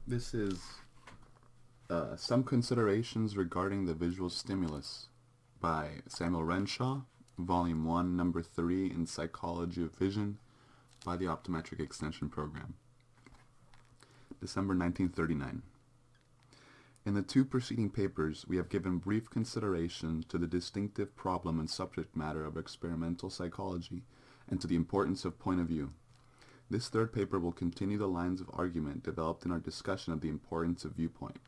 This is Some Considerations Regarding the Visual Stimulus by Samuel Renshaw, Volume 1, Number 3 in Psychology of Vision by the Optometric Extension Program. December 1939. In the two preceding papers, we have given brief consideration to the distinctive problem and subject matter of experimental psychology and to the importance of point of view. This third paper will continue the lines of argument developed in our discussion of the importance of viewpoint.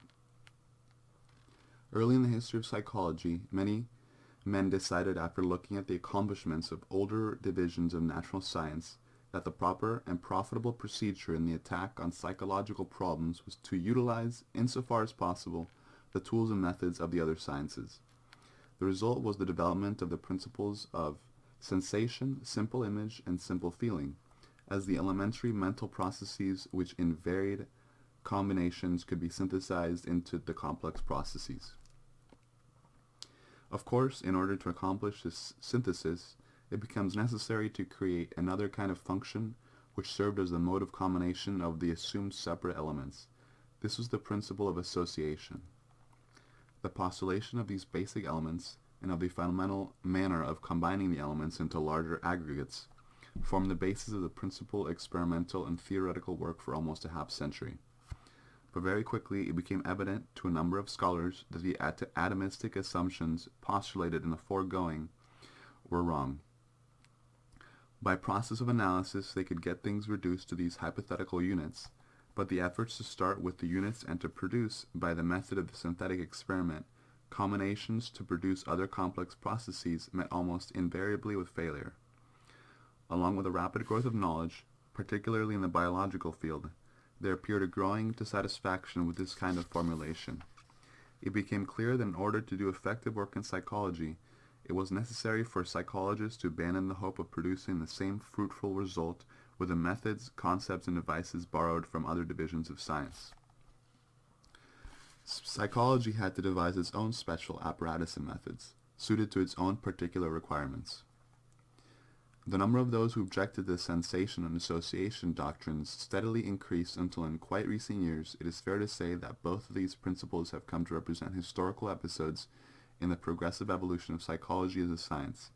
Early in the history of psychology, many men decided after looking at the accomplishments of older divisions of natural science that the proper and profitable procedure in the attack on psychological problems was to utilize, insofar as possible, the tools and methods of the other sciences. The result was the development of the principles of sensation, simple image, and simple feeling, as the elementary mental processes which in varied combinations could be synthesized into the complex processes. Of course, in order to accomplish this synthesis, it becomes necessary to create another kind of function which served as the mode of combination of the assumed separate elements. This was the principle of association. The postulation of these basic elements and of the fundamental manner of combining the elements into larger aggregates formed the basis of the principal experimental and theoretical work for almost a half-century. But very quickly it became evident to a number of scholars that the atomistic assumptions postulated in the foregoing were wrong. By process of analysis they could get things reduced to these hypothetical units, but the efforts to start with the units and to produce, by the method of the synthetic experiment, combinations to produce other complex processes met almost invariably with failure. Along with the rapid growth of knowledge, particularly in the biological field, there appeared a growing dissatisfaction with this kind of formulation. It became clear that in order to do effective work in psychology, it was necessary for psychologists to abandon the hope of producing the same fruitful result with the methods, concepts, and devices borrowed from other divisions of science. Psychology had to devise its own special apparatus and methods, suited to its own particular requirements. The number of those who objected to the sensation and association doctrines steadily increased until in quite recent years it is fair to say that both of these principles have come to represent historical episodes in the progressive evolution of psychology as a science.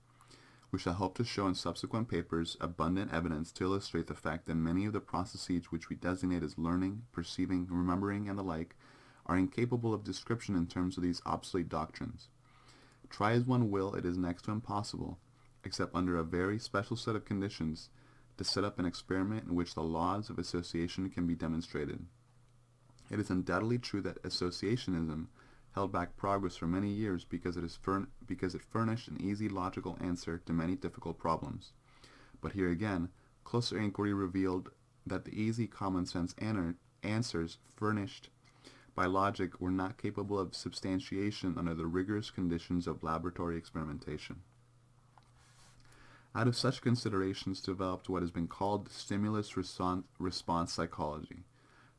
We shall hope to show in subsequent papers abundant evidence to illustrate the fact that many of the processes which we designate as learning, perceiving, remembering, and the like are incapable of description in terms of these obsolete doctrines. Try as one will, it is next to impossible, except under a very special set of conditions, to set up an experiment in which the laws of association can be demonstrated. It is undoubtedly true that associationism held back progress for many years because it furnished an easy logical answer to many difficult problems. But here again, closer inquiry revealed that the easy common sense answers furnished by logic were not capable of substantiation under the rigorous conditions of laboratory experimentation. Out of such considerations developed what has been called stimulus-response psychology.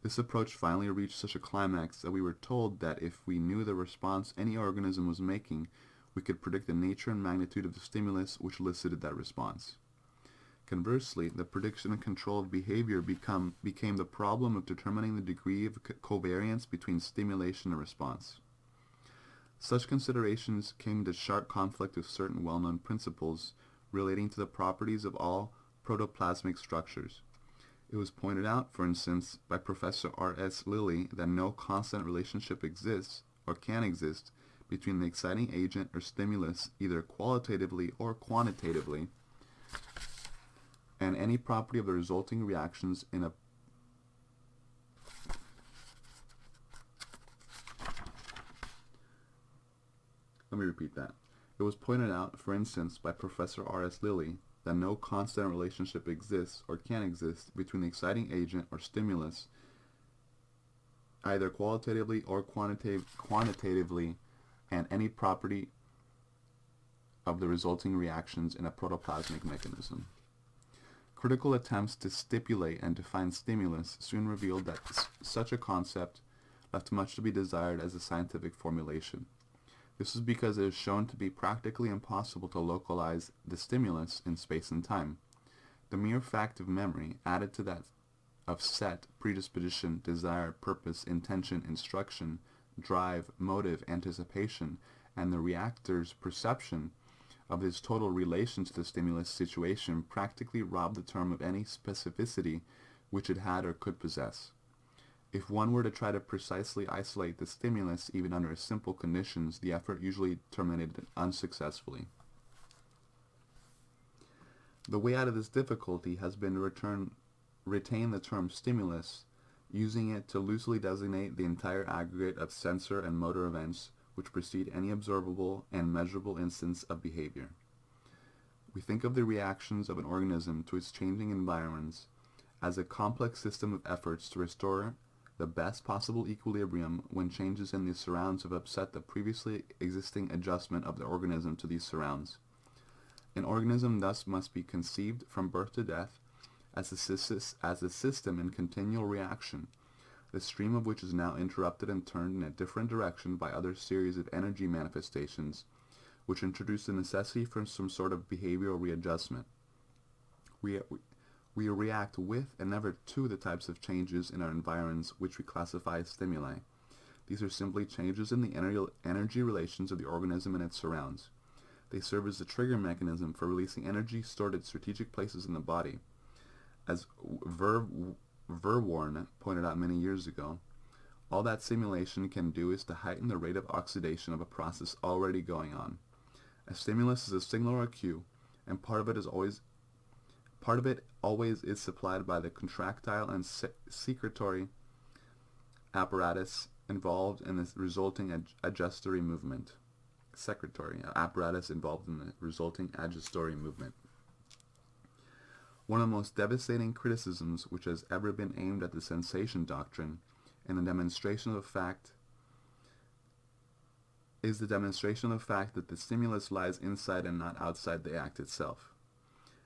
This approach finally reached such a climax that we were told that if we knew the response any organism was making, we could predict the nature and magnitude of the stimulus which elicited that response. Conversely, the prediction and control of behavior became the problem of determining the degree of covariance between stimulation and response. Such considerations came into sharp conflict with certain well-known principles relating to the properties of all protoplasmic structures. It was pointed out, for instance, by Professor R.S. Lilly that no constant relationship exists or can exist between the exciting agent or stimulus either qualitatively or quantitatively and any property of the resulting reactions in a Let me repeat that. It was pointed out, for instance, by Professor R.S. Lilly that no constant relationship exists or can exist between the exciting agent or stimulus either qualitatively or quantitatively and any property of the resulting reactions in a protoplasmic mechanism. Critical attempts to stipulate and define stimulus soon revealed that such a concept left much to be desired as a scientific formulation. This is because it is shown to be practically impossible to localize the stimulus in space and time. The mere fact of memory, added to that of set, predisposition, desire, purpose, intention, instruction, drive, motive, anticipation, and the reactor's perception of his total relation to the stimulus situation practically robbed the term of any specificity which it had or could possess. If one were to try to precisely isolate the stimulus, even under simple conditions, the effort usually terminated unsuccessfully. The way out of this difficulty has been to retain the term stimulus, using it to loosely designate the entire aggregate of sensor and motor events which precede any observable and measurable instance of behavior. We think of the reactions of an organism to its changing environments as a complex system of efforts to restore the best possible equilibrium when changes in the surrounds have upset the previously existing adjustment of the organism to these surrounds. An organism thus must be conceived from birth to death as a system in continual reaction, the stream of which is now interrupted and turned in a different direction by other series of energy manifestations, which introduce the necessity for some sort of behavioral readjustment. We react with and never to the types of changes in our environs which we classify as stimuli. These are simply changes in the energy relations of the organism and its surrounds. They serve as the trigger mechanism for releasing energy stored at strategic places in the body. As Verworn pointed out many years ago, all that stimulation can do is to heighten the rate of oxidation of a process already going on. A stimulus is a signal or a cue, and part of it always is supplied by the contractile and secretory apparatus involved in the resulting adjustory movement. One of the most devastating criticisms which has ever been aimed at the sensation doctrine and the demonstration of the fact that the stimulus lies inside and not outside the act itself.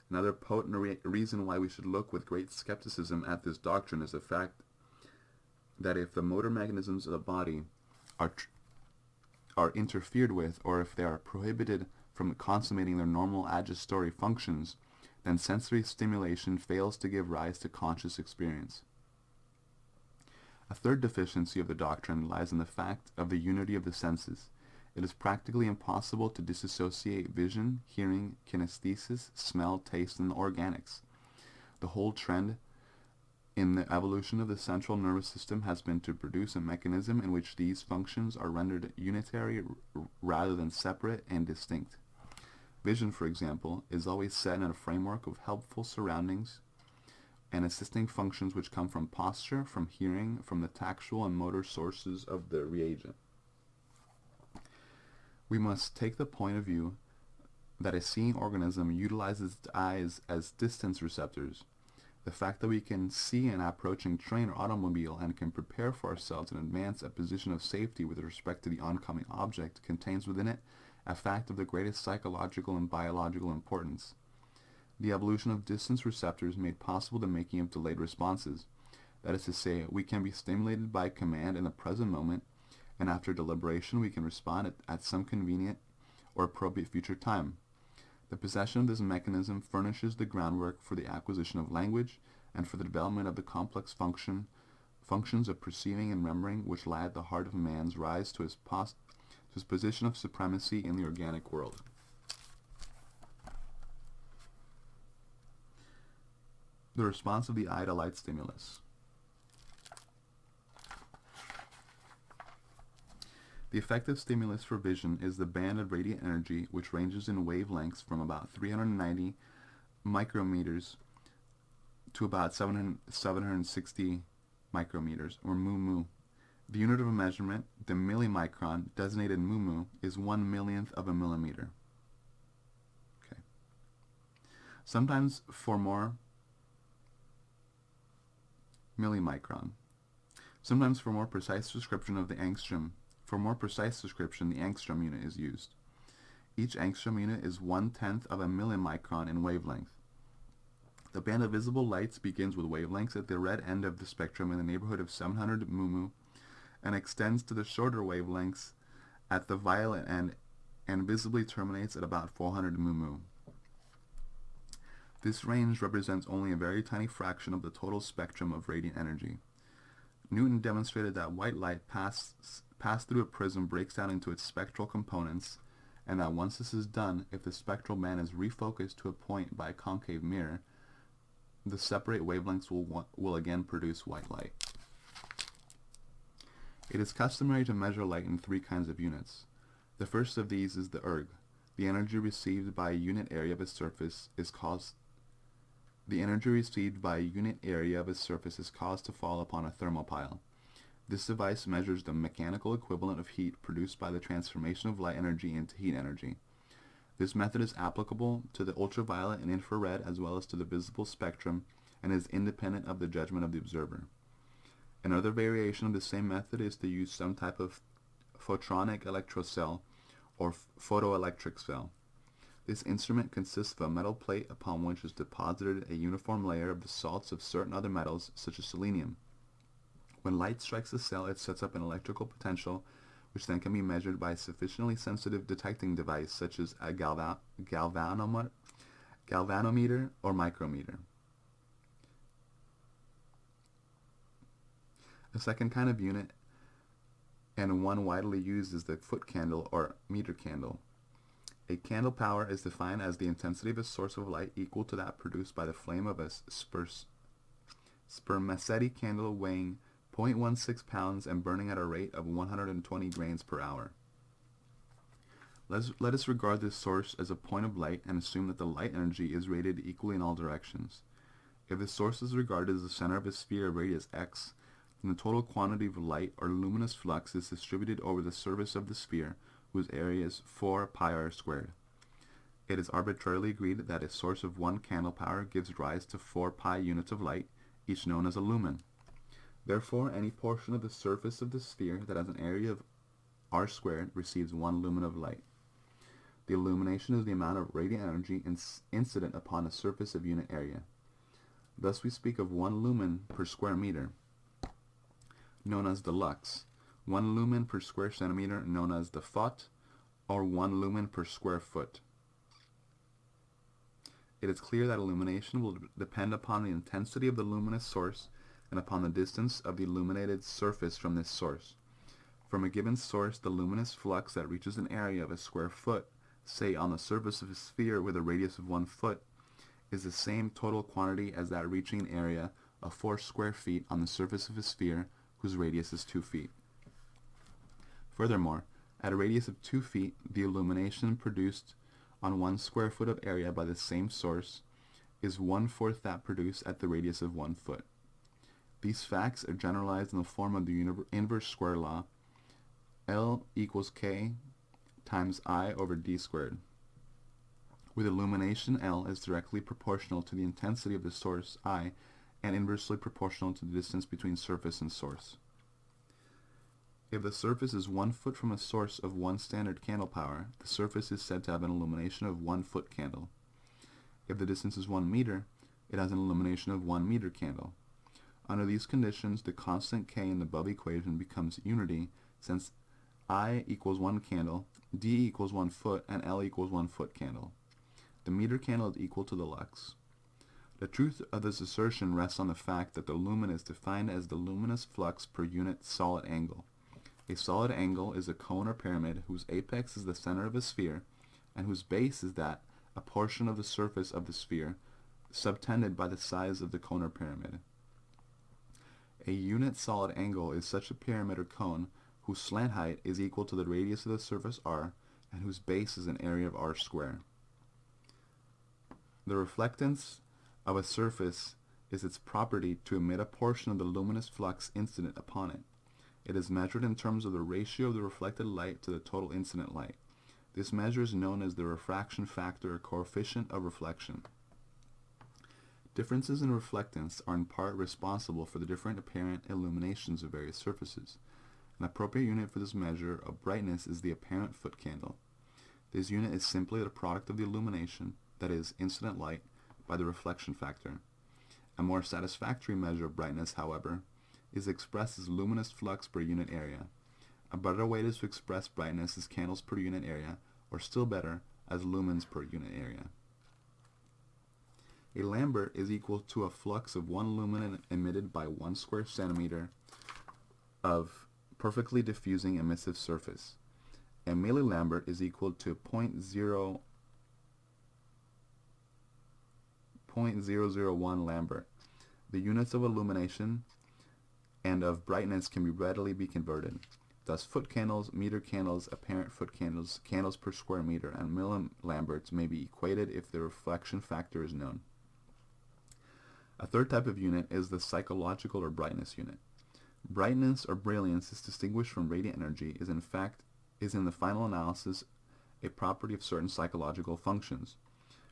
Another potent reason why we should look with great skepticism at this doctrine is the fact that if the motor mechanisms of the body are interfered with, or if they are prohibited from consummating their normal adjustory functions, then sensory stimulation fails to give rise to conscious experience. A third deficiency of the doctrine lies in the fact of the unity of the senses. It is practically impossible to disassociate vision, hearing, kinesthesis, smell, taste, and the organics. The whole trend in the evolution of the central nervous system has been to produce a mechanism in which these functions are rendered unitary rather than separate and distinct. Vision, for example, is always set in a framework of helpful surroundings and assisting functions which come from posture, from hearing, from the tactual and motor sources of the reagent. We must take the point of view that a seeing organism utilizes its eyes as distance receptors. The fact that we can see an approaching train or automobile and can prepare for ourselves in advance a position of safety with respect to the oncoming object contains within it a fact of the greatest psychological and biological importance. The evolution of distance receptors made possible the making of delayed responses. That is to say, we can be stimulated by command in the present moment, and after deliberation we can respond at some convenient or appropriate future time. The possession of this mechanism furnishes the groundwork for the acquisition of language and for the development of the complex functions of perceiving and remembering which lie at the heart of man's rise to his position of supremacy in the organic world. The response of the eye to light stimulus. The effective stimulus for vision is the band of radiant energy which ranges in wavelengths from about 390 micrometers to about 760 micrometers, or mu. The unit of measurement, the millimicron, designated mu, is 1/1,000,000th of a millimeter. Okay. Sometimes for more millimicron. Sometimes for more precise description of the angstrom. For more precise description, the angstrom unit is used. Each angstrom unit is 1/10 of a millimicron in wavelength. The band of visible lights begins with wavelengths at the red end of the spectrum in the neighborhood of 700 mu and extends to the shorter wavelengths at the violet end and visibly terminates at about 400 mu. This range represents only a very tiny fraction of the total spectrum of radiant energy. Newton demonstrated that white light passed through a prism breaks down into its spectral components, and that once this is done, if the spectral band is refocused to a point by a concave mirror, the separate wavelengths will again produce white light. It is customary to measure light in three kinds of units. The first of these is the erg. The energy received by a unit area of a surface is caused to fall upon a thermopile. This device measures the mechanical equivalent of heat produced by the transformation of light energy into heat energy. This method is applicable to the ultraviolet and infrared as well as to the visible spectrum and is independent of the judgment of the observer. Another variation of the same method is to use some type of photronic electrocell or photoelectric cell. This instrument consists of a metal plate upon which is deposited a uniform layer of the salts of certain other metals, such as selenium. When light strikes the cell, it sets up an electrical potential, which then can be measured by a sufficiently sensitive detecting device, such as a galvanometer or micrometer. A second kind of unit, and one widely used, is the foot candle or meter candle. A candle power is defined as the intensity of a source of light equal to that produced by the flame of a spermaceti candle weighing 0.16 pounds and burning at a rate of 120 grains per hour. Let us regard this source as a point of light and assume that the light energy is radiated equally in all directions. If the source is regarded as the center of a sphere of radius x, then the total quantity of light or luminous flux is distributed over the surface of the sphere, whose area is 4 pi r squared. It is arbitrarily agreed that a source of 1 candle power gives rise to 4 pi units of light, each known as a lumen. Therefore, any portion of the surface of the sphere that has an area of r squared receives 1 lumen of light. The illumination is the amount of radiant energy incident upon a surface of unit area. Thus we speak of 1 lumen per square meter, known as the lux, 1 lumen per square centimeter, known as the foot, or 1 lumen per square foot. It is clear that illumination will depend upon the intensity of the luminous source and upon the distance of the illuminated surface from this source. From a given source, the luminous flux that reaches an area of a square foot, say on the surface of a sphere with a radius of 1 foot, is the same total quantity as that reaching an area of 4 square feet on the surface of a sphere whose radius is 2 feet. Furthermore, at a radius of 2 feet, the illumination produced on 1 square foot of area by the same source is 1/4 that produced at the radius of 1 foot. These facts are generalized in the form of the inverse square law, L equals K times I over D squared. With illumination, L is directly proportional to the intensity of the source, I, and inversely proportional to the distance between surface and source. If the surface is 1 foot from a source of 1 standard candle power, the surface is said to have an illumination of 1 foot candle. If the distance is 1 meter, it has an illumination of 1 meter candle. Under these conditions, the constant K in the above equation becomes unity, since I equals 1 candle, D equals 1 foot, and L equals 1 foot candle. The meter candle is equal to the lux. The truth of this assertion rests on the fact that the lumen is defined as the luminous flux per unit solid angle. A solid angle is a cone or pyramid whose apex is the center of a sphere and whose base is that a portion of the surface of the sphere subtended by the size of the cone or pyramid. A unit solid angle is such a pyramid or cone whose slant height is equal to the radius of the surface r and whose base is an area of r squared. The reflectance of a surface is its property to emit a portion of the luminous flux incident upon it. It is measured in terms of the ratio of the reflected light to the total incident light. This measure is known as the refraction factor or coefficient of reflection. Differences in reflectance are in part responsible for the different apparent illuminations of various surfaces. An appropriate unit for this measure of brightness is the apparent foot candle. This unit is simply the product of the illumination, that is, incident light, by the reflection factor. A more satisfactory measure of brightness, however, is expressed as luminous flux per unit area. A better way is to express brightness as candles per unit area, or still better, as lumens per unit area. A Lambert is equal to a flux of 1 lumen emitted by 1 square centimeter of perfectly diffusing emissive surface. A millilambert is equal to 0.001 lambert. The units of illumination and of brightness can readily be converted. Thus, foot candles, meter candles, apparent foot candles, candles per square meter, and millilamberts may be equated if the reflection factor is known. A third type of unit is the psychological or brightness unit. Brightness or brilliance is distinguished from radiant energy, is in the final analysis a property of certain psychological functions.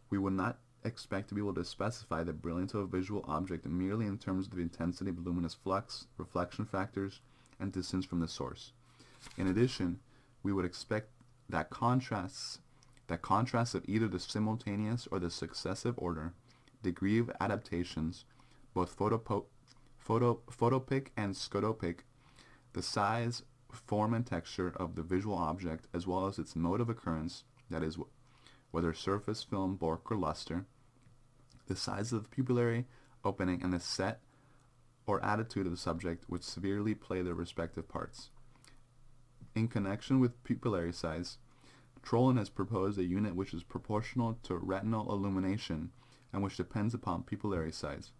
We would not expect to be able to specify the brilliance of a visual object merely in terms of the intensity of luminous flux, reflection factors, and distance from the source. In addition, we would expect that contrasts of either the simultaneous or the successive order, degree of adaptations, both photopic and scotopic, the size, form, and texture of the visual object, as well as its mode of occurrence, that is, whether surface, film, bulk, or luster, the size of the pupillary opening, and the set or attitude of the subject, which severely play their respective parts. In connection with pupillary size, Trollin has proposed a unit which is proportional to retinal illumination and which depends upon pupillary size.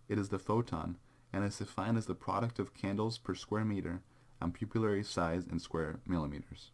It is the photon, and is defined as the product of candles per square meter and pupillary size in square millimeters.